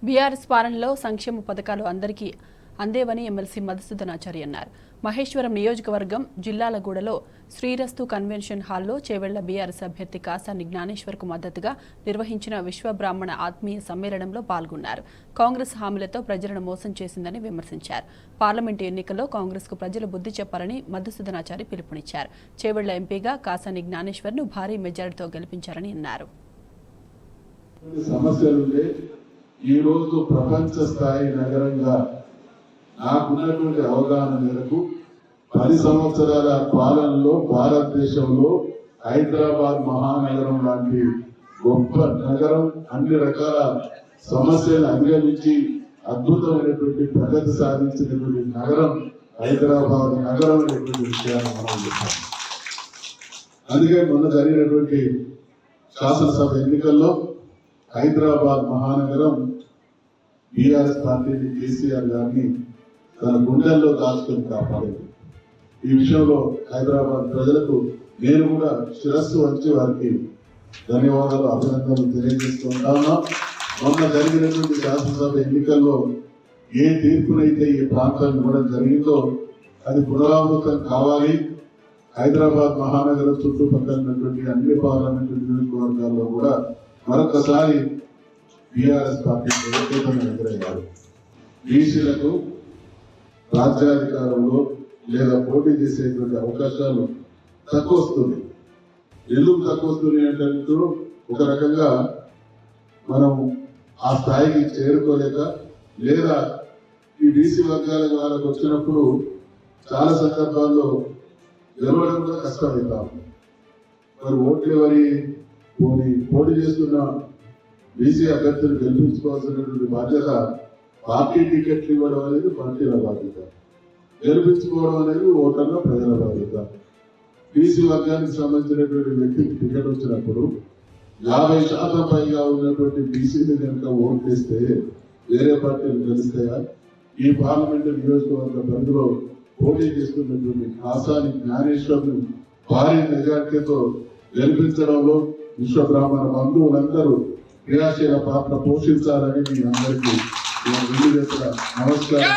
BRS పాలనలో సంక్షేమ పథకాలు అందరికీ అందేవని ఎమ్మెల్సీ మధుసూదనాచారి అన్నారు. మహేశ్వరం నియోజకవర్గం జిల్లాలగూడలో శ్రీరస్తు కన్వెన్షన్ హాల్లో చేవెళ్ల బీఆర్ఎస్ అభ్యర్థి కాసాని జ్ఞానేశ్వర్కు మద్దతుగా నిర్వహించిన విశ్వబ్రాహ్మణ ఆత్మీయ సమ్మేళనంలో పాల్గొన్నారు. కాంగ్రెస్ హామీలతో ప్రజలను మోసం చేసిందని విమర్శించారు. పార్లమెంటు ఎన్నికల్లో కాంగ్రెస్కు ప్రజలు బుద్ధి చెప్పాలని మధుసూదనాచారి పిలుపునిచ్చారు. చేవెళ్ల ఎంపీగా కాసాని జ్ఞానేశ్వర్ను భారీ మెజారిటీతో గెలిపించారని అన్నారు. ఈ రోజు ప్రపంచ స్థాయి నగరంగా నాకున్నటువంటి అవగాహన మేరకు 10 సంవత్సరాల పాలనలో భారతదేశంలో హైదరాబాద్ మహానగరం లాంటి గొప్ప నగరం అన్ని రకాల సమస్యలు అధిగమించి అద్భుతమైనటువంటి ప్రగతి సాధించినటువంటి నగరం హైదరాబాద్ నగరం అనేటువంటి విషయాన్ని మనం చెప్పాం. అందుకే మొన్న జరిగినటువంటి శాసనసభ ఎన్నికల్లో హైదరాబాద్ మహానగరం బీఆర్ఎస్ పార్టీని కేసీఆర్ గారిని తన గుండెల్లో దాచుకొని కాపాడింది. ఈ విషయంలో హైదరాబాద్ ప్రజలకు నేను కూడా శిరస్సు వంచి వారికి ధన్యవాదాలు, అభినందనలు తెలియజేస్తున్నాను. మొన్న జరిగినటువంటి శాసనసభ ఎన్నికల్లో ఏ తీర్పునైతే ఈ ప్రాంతాన్ని ఇవ్వడం జరిగిందో అది పునరావృతం కావాలి. హైదరాబాద్ మహానగరం చుట్టుపక్కల ఉన్నటువంటి అన్ని పార్లమెంటు నియోజకవర్గాల్లో కూడా మరొకసారి బీఆర్ఎస్ పార్టీ ఎదురయ్యారు. బీసీలకు రాజ్యాధికారంలో లేదా పోటీ చేసేటువంటి అవకాశాలు తక్కువ వస్తుంది. ఎందుకు తక్కువ వస్తుంది అంటే ఒక రకంగా మనం ఆ స్థాయికి చేరుకోలేక, లేదా ఈ బీసీ వర్గాల వాళ్ళకు వచ్చినప్పుడు చాలా సందర్భాల్లో గెలవడం కూడా కష్టమవుతాం. మరి ఓట్లు ఎవరి పోటీ చేస్తున్న బీసీ అభ్యర్థులు గెలిపించుకోవాల్సినటువంటి బాధ్యత పార్టీ టికెట్లు ఇవ్వడం అనేది పార్టీల బాధ్యత, గెలిపించుకోవడం అనేది ఓటర్ల ప్రజల బాధ్యత. బీసీ వర్గానికి సంబంధించినటువంటి వ్యక్తికి టికెట్ వచ్చినప్పుడు 50% పైగా ఉన్నటువంటి బీసీని కనుక ఓటు వేస్తే వేరే పార్టీలు గెలుస్తాయా? ఈ పార్లమెంటు నియోజకవర్గ పరిధిలో పోటీ చేస్తున్నటువంటి కాసాని జ్ఞానేశ్వర్ను భారీ మెజార్టీతో గెలిపించడంలో విశ్వబ్రాహ్మణ బంధువులందరూ క్రియాశీల పాత్ర పోషించాలని మీ అందరికీ నమస్కారం.